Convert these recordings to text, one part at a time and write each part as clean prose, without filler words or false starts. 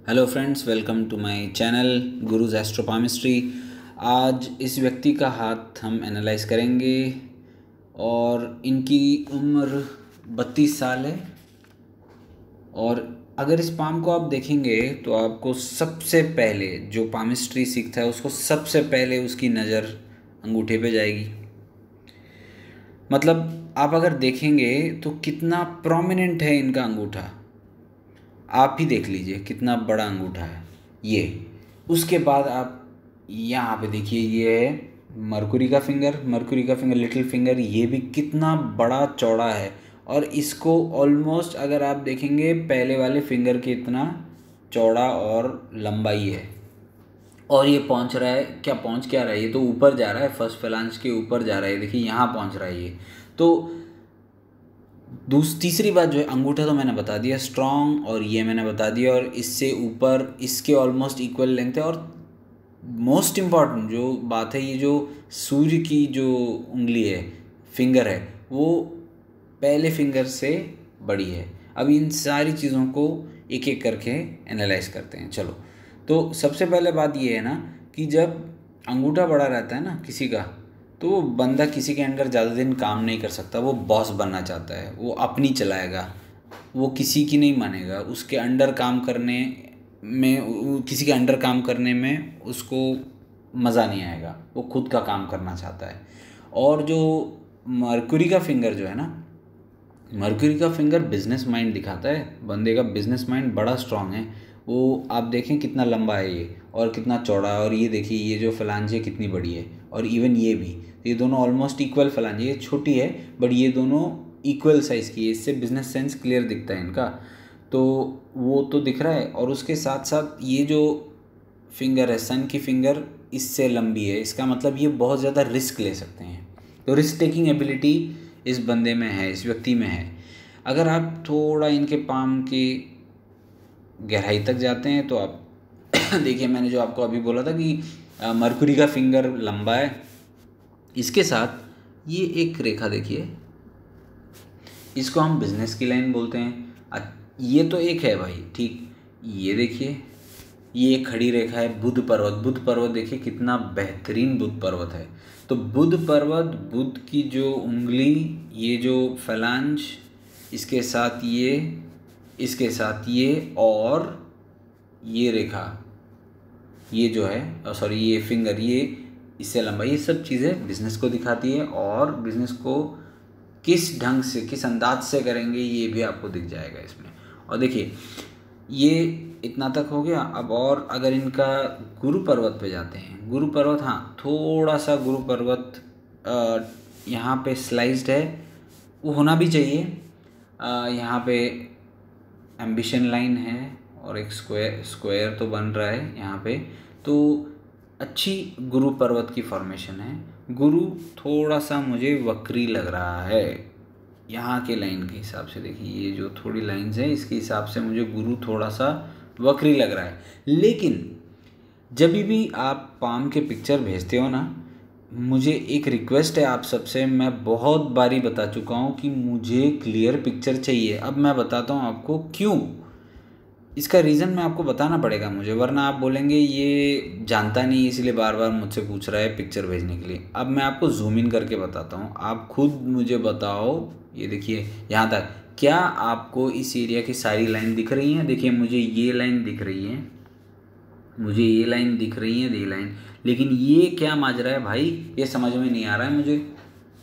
Hello friends, welcome to my channel गुरुज astro palmistry. आज इस व्यक्ति का हाथ हम एनालाइज करेंगे और इनकी उम्र 32 साल है। और अगर इस पाम को आप देखेंगे तो आपको सबसे पहले जो पामिस्ट्री सीखता है उसको सबसे पहले उसकी नज़र अंगूठे पे जाएगी। मतलब आप अगर देखेंगे तो कितना प्रोमिनेंट है इनका अंगूठा, आप ही देख लीजिए कितना बड़ा अंगूठा है ये। उसके बाद आप यहाँ पे देखिए, ये है मरकुरी का फिंगर, लिटिल फिंगर, ये भी कितना बड़ा चौड़ा है। और इसको ऑलमोस्ट अगर आप देखेंगे पहले वाले फिंगर के इतना चौड़ा और लंबाई है। और ये पहुँच रहा है, क्या पहुँच क्या रहा है, ये तो ऊपर जा रहा है, फर्स्ट फैलांज के ऊपर जा रहा है। देखिए यहाँ पहुँच रहा है ये। तो तीसरी बात जो है, अंगूठा तो मैंने बता दिया स्ट्रॉन्ग, और ये मैंने बता दिया, और इससे ऊपर इसके ऑलमोस्ट इक्वल लेंथ है। और मोस्ट इम्पॉर्टेंट जो बात है, ये जो सूर्य की जो उंगली है, फिंगर है, वो पहले फिंगर से बड़ी है। अब इन सारी चीज़ों को एक एक करके एनालाइज करते हैं। चलो, तो सबसे पहले बात ये है ना कि जब अंगूठा बड़ा रहता है ना किसी का, तो वो बंदा किसी के अंडर ज़्यादा दिन काम नहीं कर सकता। वो बॉस बनना चाहता है, वो अपनी चलाएगा, वो किसी की नहीं मानेगा। उसके अंडर काम करने में, किसी के अंडर काम करने में उसको मज़ा नहीं आएगा, वो खुद का काम करना चाहता है। और जो मरकुरी का फिंगर जो है ना, मरक्यूरी का फिंगर बिजनेस माइंड दिखाता है। बंदे का बिजनेस माइंड बड़ा स्ट्रांग है। वो आप देखें कितना लंबा है ये और कितना चौड़ा है। और ये देखिए, ये जो फलांजे कितनी बड़ी है, और इवन ये भी, ये दोनों ऑलमोस्ट इक्वल फलांजे। ये छोटी है बट ये दोनों इक्वल साइज़ की है। इससे बिजनेस सेंस क्लियर दिखता है इनका, तो वो तो दिख रहा है। और उसके साथ साथ ये जो फिंगर है, सन की फिंगर, इससे लंबी है। इसका मतलब ये बहुत ज़्यादा रिस्क ले सकते हैं। तो रिस्क टेकिंग एबिलिटी इस बंदे में है, इस व्यक्ति में है। अगर आप थोड़ा इनके पाम की गहराई तक जाते हैं तो आप देखिए, मैंने जो आपको अभी बोला था कि मरकुरी का फिंगर लंबा है, इसके साथ ये एक रेखा देखिए, इसको हम बिजनेस की लाइन बोलते हैं। ये तो एक है भाई, ठीक। ये देखिए, ये एक खड़ी रेखा है, बुध पर्वत। बुध पर्वत देखिए कितना बेहतरीन बुध पर्वत है। तो बुध पर्वत, बुध की जो उंगली, ये जो फैलांज, इसके साथ ये, इसके साथ ये, और ये रेखा, ये जो है, सॉरी, ये फिंगर, ये इससे लंबा, ये सब चीज़ें बिजनेस को दिखाती है। और बिजनेस को किस ढंग से, किस अंदाज से करेंगे, ये भी आपको दिख जाएगा इसमें। और देखिए, ये इतना तक हो गया। अब और अगर इनका गुरु पर्वत पे जाते हैं, गुरु पर्वत, हाँ, थोड़ा सा गुरु पर्वत यहाँ पे स्लाइस्ड है, वो होना भी चाहिए। यहाँ पे एम्बिशन लाइन है और एक स्क्वायर तो बन रहा है यहाँ पे। तो अच्छी गुरु पर्वत की फॉर्मेशन है। गुरु थोड़ा सा मुझे वक्री लग रहा है यहाँ के लाइन के हिसाब से। देखिए, ये जो थोड़ी लाइंस हैं, इसके हिसाब से मुझे गुरु थोड़ा सा वक्री लग रहा है। लेकिन जब भी आप पाम के पिक्चर भेजते हो ना, मुझे एक रिक्वेस्ट है आप सबसे। मैं बहुत बारी बता चुका हूँ कि मुझे क्लियर पिक्चर चाहिए। अब मैं बताता हूँ आपको क्यों। इसका रीज़न मैं आपको बताना पड़ेगा मुझे, वरना आप बोलेंगे ये जानता नहीं इसलिए बार बार मुझसे पूछ रहा है पिक्चर भेजने के लिए। अब मैं आपको जूम इन करके बताता हूँ, आप खुद मुझे बताओ। ये देखिए यहाँ तक, क्या आपको इस एरिया की सारी लाइन दिख रही हैं? देखिए, मुझे ये लाइन दिख रही है, मुझे ये लाइन दिख रही है, ये लाइन। लेकिन ये क्या माजरा है भाई, ये समझ में नहीं आ रहा है मुझे।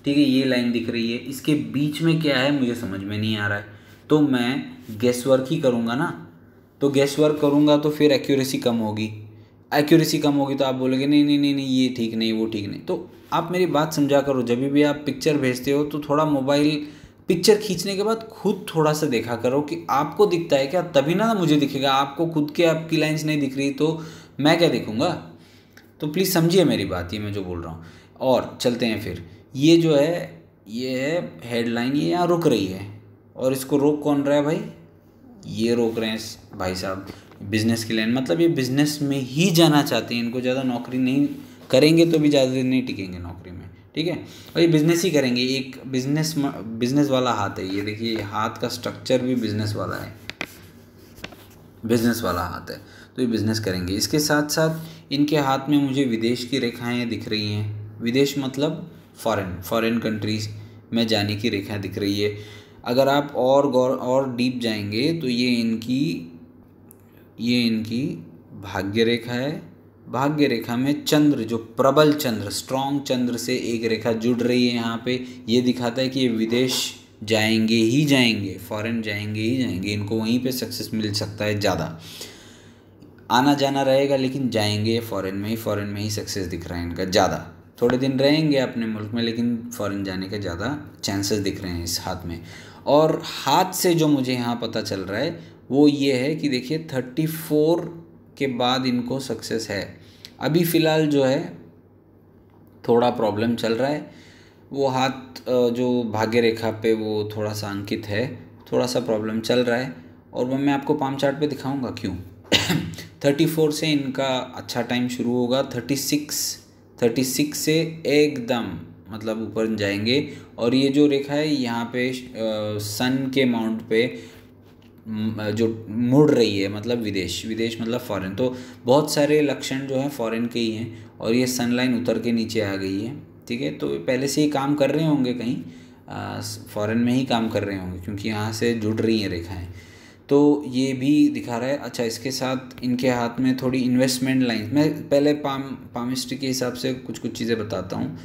ठीक है, ये लाइन दिख रही है, इसके बीच में क्या है मुझे समझ में नहीं आ रहा है। तो मैं गेस वर्क ही करूँगा ना, तो गेस वर्क करूँगा तो फिर एक्यूरेसी कम होगी। एक्यूरेसी कम होगी तो आप बोलोगे नहीं नहीं नहीं नहीं, ये ठीक नहीं, वो ठीक नहीं। तो आप मेरी बात समझा करो, जब भी आप पिक्चर भेजते हो तो थोड़ा मोबाइल पिक्चर खींचने के बाद खुद थोड़ा सा देखा करो कि आपको दिखता है क्या, तभी ना मुझे दिखेगा। आपको खुद के आपकी लाइंस नहीं दिख रही तो मैं क्या देखूँगा। तो प्लीज़ समझिए मेरी बात, ये मैं जो बोल रहा हूँ। और चलते हैं फिर। ये जो है, ये है हेडलाइन, ये यहाँ रुक रही है। और इसको रोक कौन रहा है भाई? ये रोक रहे हैं भाई साहब बिजनेस की लाइन। मतलब ये बिजनेस में ही जाना चाहते हैं, इनको ज़्यादा नौकरी नहीं करेंगे तो भी ज़्यादा दिन नहीं टिकेंगे नौकरी में। ठीक है, और ये बिजनेस ही करेंगे। एक बिजनेस वाला हाथ है ये। देखिए, हाथ का स्ट्रक्चर भी बिजनेस वाला है। बिजनेस वाला हाथ है, तो ये बिजनेस करेंगे। इसके साथ साथ इनके हाथ में मुझे विदेश की रेखाएं दिख रही हैं। विदेश मतलब फॉरेन कंट्रीज में जाने की रेखा दिख रही है। अगर आप और डीप जाएंगे तो ये इनकी भाग्य रेखा है। भाग्य रेखा में चंद्र, जो प्रबल चंद्र, स्ट्रॉन्ग चंद्र से एक रेखा जुड़ रही है यहाँ पे। ये दिखाता है कि ये विदेश जाएंगे ही जाएंगे, फॉरेन जाएंगे ही जाएंगे, इनको वहीं पे सक्सेस मिल सकता है ज़्यादा। आना जाना रहेगा लेकिन जाएंगे फॉरेन में ही सक्सेस दिख रहा है इनका ज़्यादा। थोड़े दिन रहेंगे अपने मुल्क में लेकिन फॉरेन जाने के ज़्यादा चांसेस दिख रहे हैं इस हाथ में। और हाथ से जो मुझे यहाँ पता चल रहा है वो ये है कि देखिए 34 के बाद इनको सक्सेस है। अभी फ़िलहाल जो है थोड़ा प्रॉब्लम चल रहा है, वो हाथ जो भाग्य रेखा पे वो थोड़ा सा अंकित है, थोड़ा सा प्रॉब्लम चल रहा है। और वो मैं आपको पाम चार्ट पे दिखाऊंगा क्यों। 34 से इनका अच्छा टाइम शुरू होगा। 36 से एकदम मतलब ऊपर जाएंगे। और ये जो रेखा है यहाँ पे सन के माउंट पे जो मुड़ रही है, मतलब विदेश मतलब फॉरेन। तो बहुत सारे लक्षण जो हैं फॉरेन के ही हैं। और ये सन लाइन उतर के नीचे आ गई है, ठीक है। तो पहले से ही काम कर रहे होंगे कहीं फॉरेन में ही काम कर रहे होंगे, क्योंकि यहाँ से जुड़ रही हैं रेखाएं। तो ये भी दिखा रहा है। अच्छा, इसके साथ इनके हाथ में थोड़ी इन्वेस्टमेंट लाइन, मैं पहले पामिस्ट्री के हिसाब से कुछ चीज़ें बताता हूँ।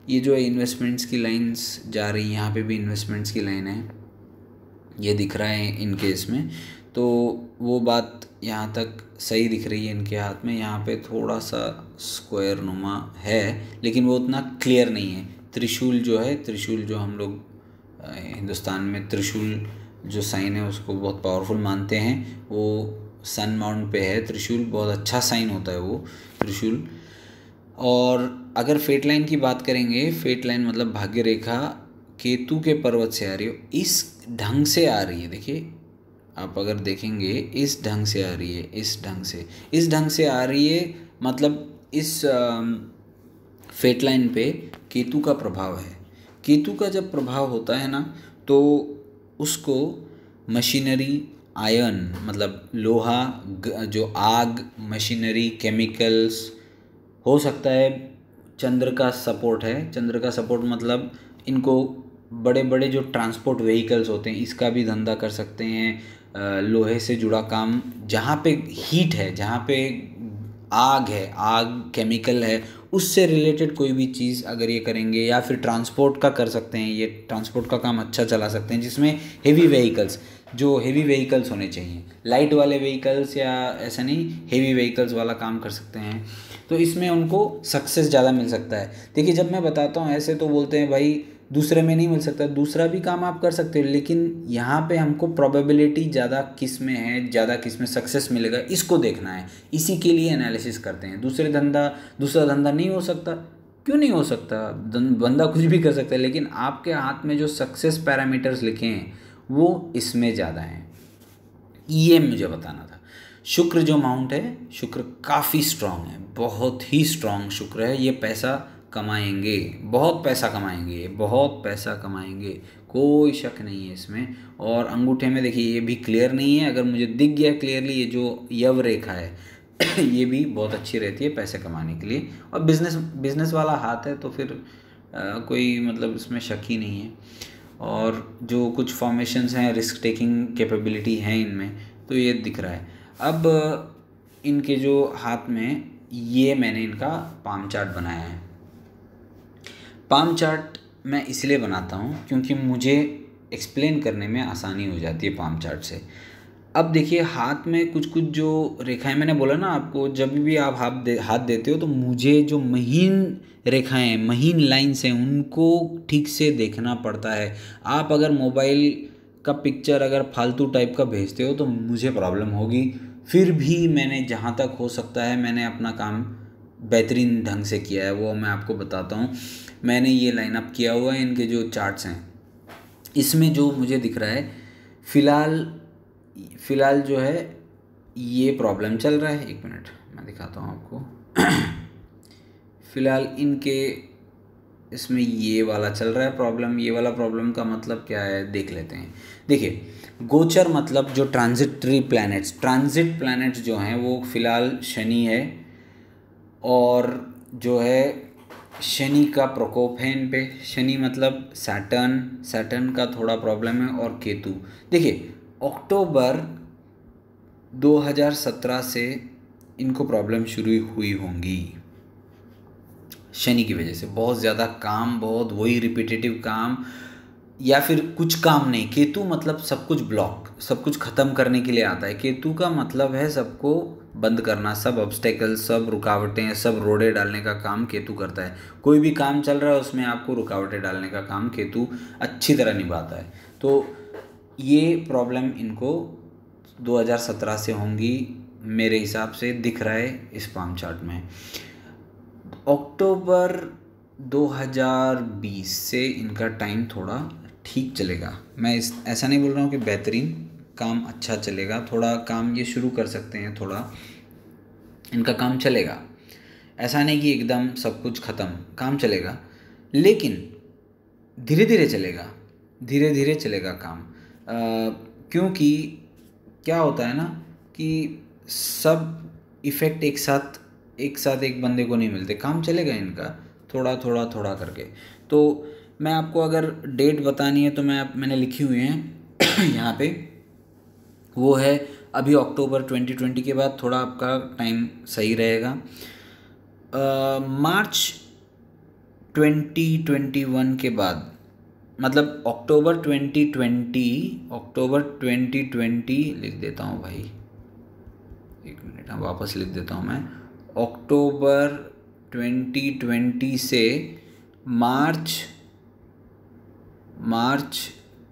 ये जो है इन्वेस्टमेंट्स की लाइंस जा रही हैं, यहाँ पे भी इन्वेस्टमेंट्स की लाइन है, ये दिख रहा है इनके इसमें। तो वो बात यहाँ तक सही दिख रही है इनके हाथ में। यहाँ पे थोड़ा सा स्क्वायर नुमा है लेकिन वो उतना क्लियर नहीं है। त्रिशूल जो हम लोग हिंदुस्तान में त्रिशूल जो साइन है उसको बहुत पावरफुल मानते हैं। वो सन माउंट पे है त्रिशूल, बहुत अच्छा साइन होता है वो त्रिशूल। और अगर फेट लाइन की बात करेंगे, फेट लाइन मतलब भाग्य रेखा केतु के पर्वत से आ रही हो, इस ढंग से आ रही है। देखिए आप अगर देखेंगे इस ढंग से आ रही है, इस ढंग से आ रही है। मतलब इस फेट लाइन पे केतु का प्रभाव है। केतु का जब प्रभाव होता है ना तो उसको मशीनरी, आयन मतलब लोहा, जो आग, मशीनरी, केमिकल्स हो सकता है। चंद्र का सपोर्ट है, चंद्र का सपोर्ट मतलब इनको बड़े बड़े जो ट्रांसपोर्ट व्हीकल्स होते हैं इसका भी धंधा कर सकते हैं। लोहे से जुड़ा काम, जहाँ पे हीट है, जहाँ पे आग है, आग केमिकल है, उससे रिलेटेड कोई भी चीज़ अगर ये करेंगे, या फिर ट्रांसपोर्ट का कर सकते हैं, ये ट्रांसपोर्ट का काम अच्छा चला सकते हैं, जिसमें हेवी व्हीकल्स होने चाहिए। लाइट वाले व्हीकल्स या ऐसा नहीं, हेवी व्हीकल्स वाला काम कर सकते हैं। तो इसमें उनको सक्सेस ज़्यादा मिल सकता है। देखिए जब मैं बताता हूँ ऐसे तो बोलते हैं भाई दूसरे में नहीं मिल सकता, दूसरा भी काम आप कर सकते हो, लेकिन यहाँ पे हमको प्रोबेबिलिटी ज़्यादा किस में है, ज़्यादा किस में सक्सेस मिलेगा, इसको देखना है। इसी के लिए एनालिसिस करते हैं। दूसरा धंधा नहीं हो सकता, क्यों नहीं हो सकता, बंदा कुछ भी कर सकता है, लेकिन आपके हाथ में जो सक्सेस पैरामीटर्स लिखे हैं वो इसमें ज़्यादा हैं, ये मुझे बताना था। शुक्र जो माउंट है, शुक्र काफ़ी स्ट्रांग है, बहुत ही स्ट्रांग शुक्र है। ये पैसा कमाएंगे, बहुत पैसा कमाएंगे, कोई शक नहीं है इसमें। और अंगूठे में देखिए ये भी क्लियर नहीं है, अगर मुझे दिख गया क्लियरली ये जो यव रेखा है ये भी बहुत अच्छी रहती है पैसे कमाने के लिए। और बिजनेस वाला हाथ है तो फिर कोई मतलब इसमें शक ही नहीं है। और जो कुछ फॉर्मेशंस हैं, रिस्क टेकिंग कैपेबिलिटी है इनमें, तो ये दिख रहा है। अब इनके जो हाथ में, ये मैंने इनका पाम चार्ट बनाया है। पाम चार्ट मैं इसलिए बनाता हूँ क्योंकि मुझे एक्सप्लेन करने में आसानी हो जाती है पाम चार्ट से। अब देखिए हाथ में कुछ जो रेखाएं, मैंने बोला ना आपको, जब भी आप हाथ देते हो तो मुझे जो महीन रेखाएं, महीन लाइंस हैं, उनको ठीक से देखना पड़ता है। आप अगर मोबाइल का पिक्चर अगर फालतू टाइप का भेजते हो तो मुझे प्रॉब्लम होगी। फिर भी मैंने जहाँ तक हो सकता है मैंने अपना काम बेहतरीन ढंग से किया है, वो मैं आपको बताता हूँ। मैंने ये लाइनअप किया हुआ है, इनके जो चार्ट्स हैं इसमें जो मुझे दिख रहा है फ़िलहाल जो है ये प्रॉब्लम चल रहा है। एक मिनट मैं दिखाता हूँ आपको। फ़िलहाल इनके इसमें ये वाला चल रहा है प्रॉब्लम। ये वाला प्रॉब्लम का मतलब क्या है देख लेते हैं। देखिए, गोचर मतलब जो ट्रांजिटरी प्लैनेट्स, ट्रांजिट प्लैनेट्स जो हैं वो फिलहाल शनि है, और जो है शनि का प्रकोप है इन पे। शनि मतलब सैटर्न, सैटर्न का थोड़ा प्रॉब्लम है, और केतु। देखिए, अक्टूबर 2017 से इनको प्रॉब्लम शुरू हुई होंगी शनि की वजह से। बहुत ज़्यादा काम, बहुत वही रिपीटेटिव काम, या फिर कुछ काम नहीं। केतु मतलब सब कुछ ब्लॉक, सब कुछ ख़त्म करने के लिए आता है। केतु का मतलब है सबको बंद करना, सब ऑब्स्टेकल, सब रुकावटें, सब रोड़े डालने का काम केतु करता है। कोई भी काम चल रहा है उसमें आपको रुकावटें डालने का काम केतु अच्छी तरह निभाता है। तो ये प्रॉब्लम इनको 2017 से होंगी मेरे हिसाब से, दिख रहा है इस पाम चार्ट में। अक्टूबर 2020 से इनका टाइम थोड़ा ठीक चलेगा। मैं ऐसा नहीं बोल रहा हूँ कि बेहतरीन, काम अच्छा चलेगा, थोड़ा काम ये शुरू कर सकते हैं, थोड़ा इनका काम चलेगा। ऐसा नहीं कि एकदम सब कुछ ख़त्म, काम चलेगा, लेकिन धीरे धीरे चलेगा, धीरे धीरे चलेगा काम। क्योंकि क्या होता है ना कि सब इफ़ेक्ट एक साथ एक बंदे को नहीं मिलते। काम चलेगा इनका थोड़ा थोड़ा थोड़ा करके। तो मैं आपको अगर डेट बतानी है तो मैंने लिखी हुई है यहाँ पे, वो है अभी अक्टूबर 2020 के बाद थोड़ा आपका टाइम सही रहेगा। मार्च 2021 के बाद, मतलब अक्टूबर 2020 लिख देता हूँ भाई, एक मिनट, हाँ वापस लिख देता हूँ मैं। अक्टूबर 2020 से मार्च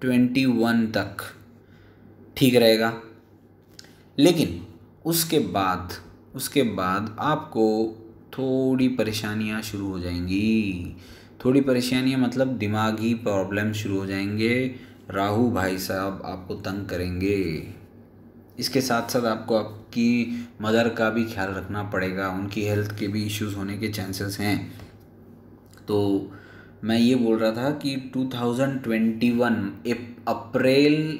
21 तक ठीक रहेगा। लेकिन उसके बाद आपको थोड़ी परेशानियां शुरू हो जाएंगी। थोड़ी परेशानियां मतलब दिमागी प्रॉब्लम शुरू हो जाएंगे। राहु भाई साहब आपको तंग करेंगे। इसके साथ साथ आपको आपकी मदर का भी ख्याल रखना पड़ेगा, उनकी हेल्थ के भी इश्यूज होने के चांसेस हैं। तो मैं ये बोल रहा था कि 2021 अप्रैल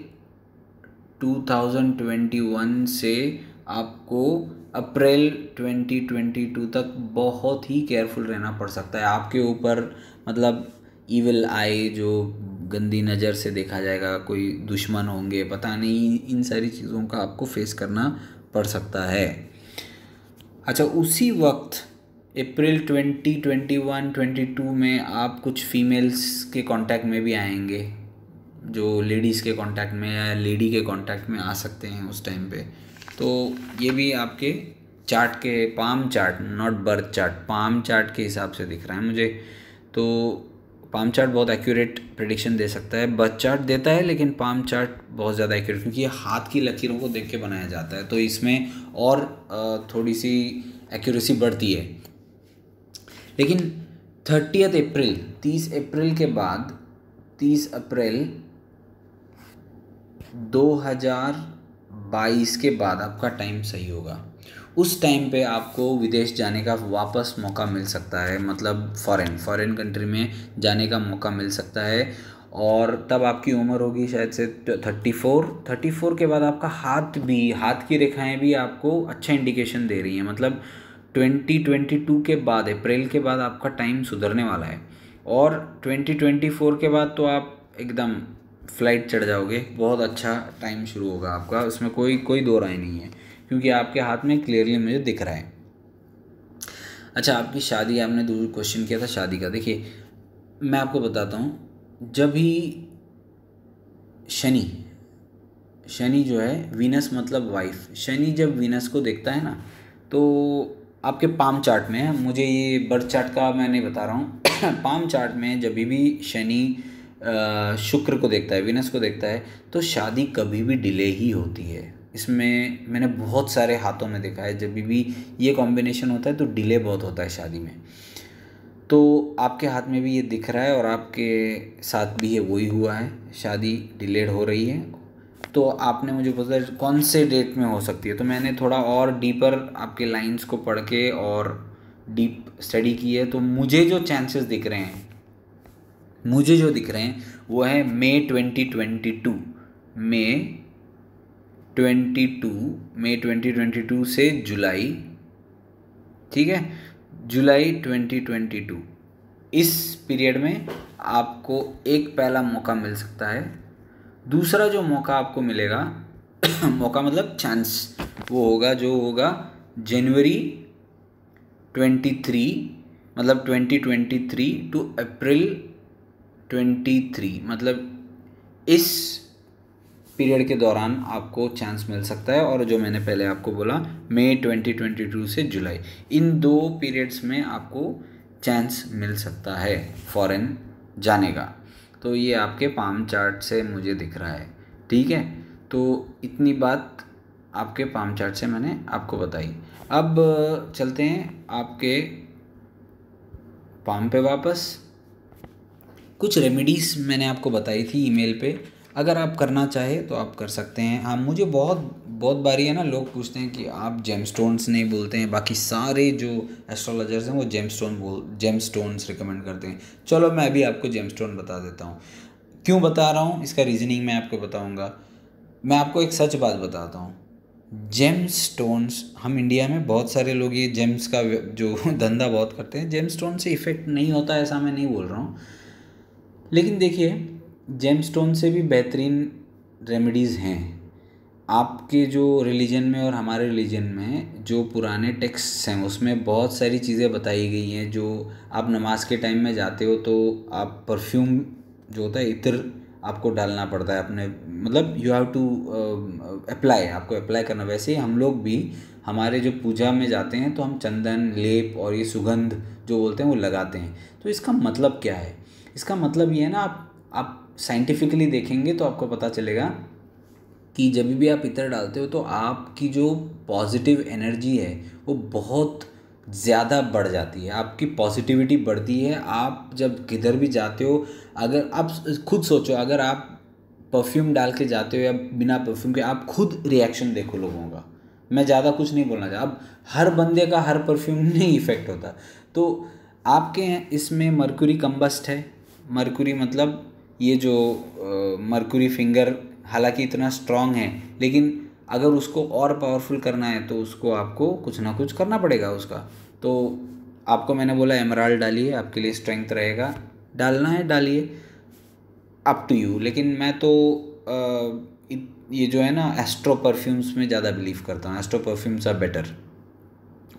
2021 से आपको अप्रैल 2022 तक बहुत ही केयरफुल रहना पड़ सकता है। आपके ऊपर मतलब ईविल आई, जो गंदी नज़र से देखा जाएगा, कोई दुश्मन होंगे, पता नहीं, इन सारी चीज़ों का आपको फेस करना पड़ सकता है। अच्छा, उसी वक्त अप्रैल 2021-22 में आप कुछ फीमेल्स के कांटेक्ट में भी आएंगे, जो लेडीज़ के कांटेक्ट में या लेडी के कांटेक्ट में आ सकते हैं उस टाइम पे। तो ये भी आपके चार्ट के, palm chart, not birth chart, palm chart के हिसाब से दिख रहा है मुझे। तो पाम चार्ट बहुत एक्यूरेट प्रेडिक्शन दे सकता है। बर्थ चार्ट देता है लेकिन पाम चार्ट बहुत ज़्यादा एक्यूरेट, क्योंकि ये हाथ की लकीरों को देख के बनाया जाता है, तो इसमें और थोड़ी सी एक्यूरेसी बढ़ती है। लेकिन 30 अप्रैल के बाद, 30 अप्रैल 2022 के बाद आपका टाइम सही होगा। उस टाइम पे आपको विदेश जाने का वापस मौका मिल सकता है, मतलब फॉरेन कंट्री में जाने का मौका मिल सकता है। और तब आपकी उम्र होगी शायद से 34 के बाद आपका हाथ की रेखाएं भी आपको अच्छा इंडिकेशन दे रही हैं। मतलब 2022 के बाद, अप्रैल के बाद आपका टाइम सुधरने वाला है। और 2024 के बाद तो आप एकदम फ्लाइट चढ़ जाओगे, बहुत अच्छा टाइम शुरू होगा आपका, उसमें कोई दो राय नहीं है, क्योंकि आपके हाथ में क्लियरली मुझे दिख रहा है। अच्छा, आपकी शादी, आपने दूसरा क्वेश्चन किया था शादी का। देखिए, मैं आपको बताता हूँ, जब भी शनि जो है, वीनस मतलब वाइफ, शनि जब वीनस को देखता है ना, तो आपके पाम चार्ट में, मुझे ये बर्थ चार्ट का मैं नहीं बता रहा हूँ पाम चार्ट में जब भी शनि शुक्र को देखता है, वीनस को देखता है, तो शादी कभी भी डिले ही होती है। इसमें मैंने बहुत सारे हाथों में देखा है, जब भी ये कॉम्बिनेशन होता है तो डिले बहुत होता है शादी में। तो आपके हाथ में भी ये दिख रहा है और आपके साथ भी ये वही हुआ है, शादी डिलेड हो रही है। तो आपने मुझे पूछा कौन से डेट में हो सकती है, तो मैंने थोड़ा और डीपर आपके लाइंस को पढ़ के और डीप स्टडी की है। तो मुझे जो चांसेस दिख रहे हैं मुझे जो दिख रहे हैं वो है मई 2022, मई 2022 से जुलाई, ठीक है, जुलाई 2022, इस पीरियड में आपको एक पहला मौका मिल सकता है। दूसरा जो मौका आपको मिलेगा मौका मतलब चांस, वो होगा जो होगा जनवरी 23, मतलब 2023 टू अप्रैल 23, मतलब इस पीरियड के दौरान आपको चांस मिल सकता है। और जो मैंने पहले आपको बोला मई 2022 से जुलाई, इन 2 पीरियड्स में आपको चांस मिल सकता है फॉरेन जाने का। तो ये आपके पाम चार्ट से मुझे दिख रहा है, ठीक है। तो इतनी बात आपके पाम चार्ट से मैंने आपको बताई। अब चलते हैं आपके पाम पे वापस। कुछ रेमेडीज़ मैंने आपको बताई थी ईमेल पे, अगर आप करना चाहें तो आप कर सकते हैं। हाँ, मुझे बहुत बारी है ना, लोग पूछते हैं कि आप जेमस्टोन्स नहीं बोलते हैं, बाकी सारे जो एस्ट्रोलॉजर्स हैं वो जेमस्टोन्स रिकमेंड करते हैं। चलो मैं भी आपको जेमस्टोन बता देता हूँ। क्यों बता रहा हूँ इसका रीज़निंग मैं आपको बताऊँगा। मैं आपको एक सच बात बताता हूँ, जेमस्टोन्स, हम इंडिया में बहुत सारे लोग ये जेम्स का जो धंधा बहुत करते हैं, जेमस्टोन से इफ़ेक्ट नहीं होता ऐसा मैं नहीं बोल रहा हूँ, लेकिन देखिए जेमस्टोन से भी बेहतरीन रेमेडीज़ हैं। आपके जो रिलीजन में और हमारे रिलीजन में जो पुराने टेक्स्ट हैं उसमें बहुत सारी चीज़ें बताई गई हैं। जो आप नमाज के टाइम में जाते हो तो आप परफ्यूम जो होता है, इत्र आपको डालना पड़ता है अपने, मतलब यू हैव टू अप्लाई, आपको अप्लाई करना। वैसे ही हम लोग भी हमारे जो पूजा में जाते हैं तो हम चंदन, लेप और ये सुगंध जो बोलते हैं वो लगाते हैं। तो इसका मतलब क्या है? इसका मतलब ये है ना, आप साइंटिफिकली देखेंगे तो आपको पता चलेगा कि जब भी आप इत्र डालते हो तो आपकी जो पॉजिटिव एनर्जी है वो बहुत ज़्यादा बढ़ जाती है, आपकी पॉजिटिविटी बढ़ती है। आप जब किधर भी जाते हो, अगर आप खुद सोचो, अगर आप परफ्यूम डाल के जाते हो या बिना परफ्यूम के, आप खुद रिएक्शन देखो लोगों का। मैं ज़्यादा कुछ नहीं बोलना चाहता। अब हर बंदे का हर परफ्यूम नहीं इफ़ेक्ट होता। तो आपके इसमें मर्क्यूरी कंबस्ट है। मर्क्यूरी मतलब ये जो मर्क्यूरी फिंगर हालांकि इतना स्ट्रॉन्ग है, लेकिन अगर उसको और पावरफुल करना है तो उसको आपको कुछ ना कुछ करना पड़ेगा उसका। तो आपको मैंने बोला एमराल्ड डालिए, आपके लिए स्ट्रेंथ रहेगा। डालना है डालिए, अप टू यू। लेकिन मैं तो ये जो है ना एस्ट्रो परफ्यूम्स में ज़्यादा बिलीव करता हूँ। Astro perfumes are better,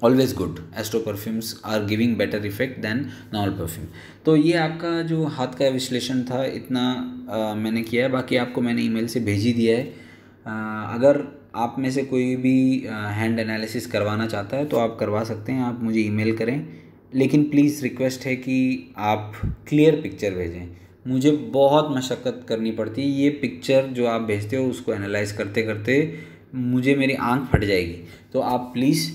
always good. Astro perfumes are giving better effect than normal perfume. तो ये आपका जो हाथ का विश्लेषण था इतना मैंने किया है। बाकी आपको मैंने ईमेल से भेज ही दिया है। अगर आप में से कोई भी हैंड एनालिसिस करवाना चाहता है तो आप करवा सकते हैं, आप मुझे ईमेल करें। लेकिन प्लीज़ रिक्वेस्ट है कि आप क्लियर पिक्चर भेजें। मुझे बहुत मशक्क़त करनी पड़ती है, ये पिक्चर जो आप भेजते हो उसको एनालाइज करते करते मुझे मेरी आंख फट जाएगी। तो आप प्लीज़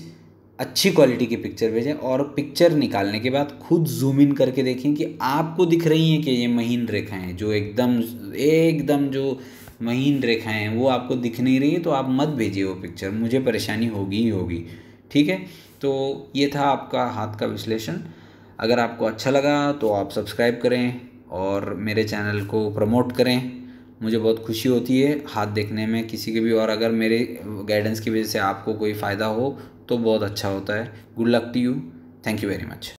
अच्छी क्वालिटी की पिक्चर भेजें, और पिक्चर निकालने के बाद खुद जूम इन करके देखें कि आपको दिख रही हैं कि ये महीन रेखाएं हैं, जो एकदम जो महीन रेखाएं हैं वो आपको दिख नहीं रही है, तो आप मत भेजिए वो पिक्चर, मुझे परेशानी होगी ही होगी। ठीक है, तो ये था आपका हाथ का विश्लेषण। अगर आपको अच्छा लगा तो आप सब्सक्राइब करें और मेरे चैनल को प्रमोट करें। मुझे बहुत खुशी होती है हाथ देखने में किसी के भी, और अगर मेरे गाइडेंस की वजह से आपको कोई फ़ायदा हो तो बहुत अच्छा होता है। Good luck to you, thank you very much.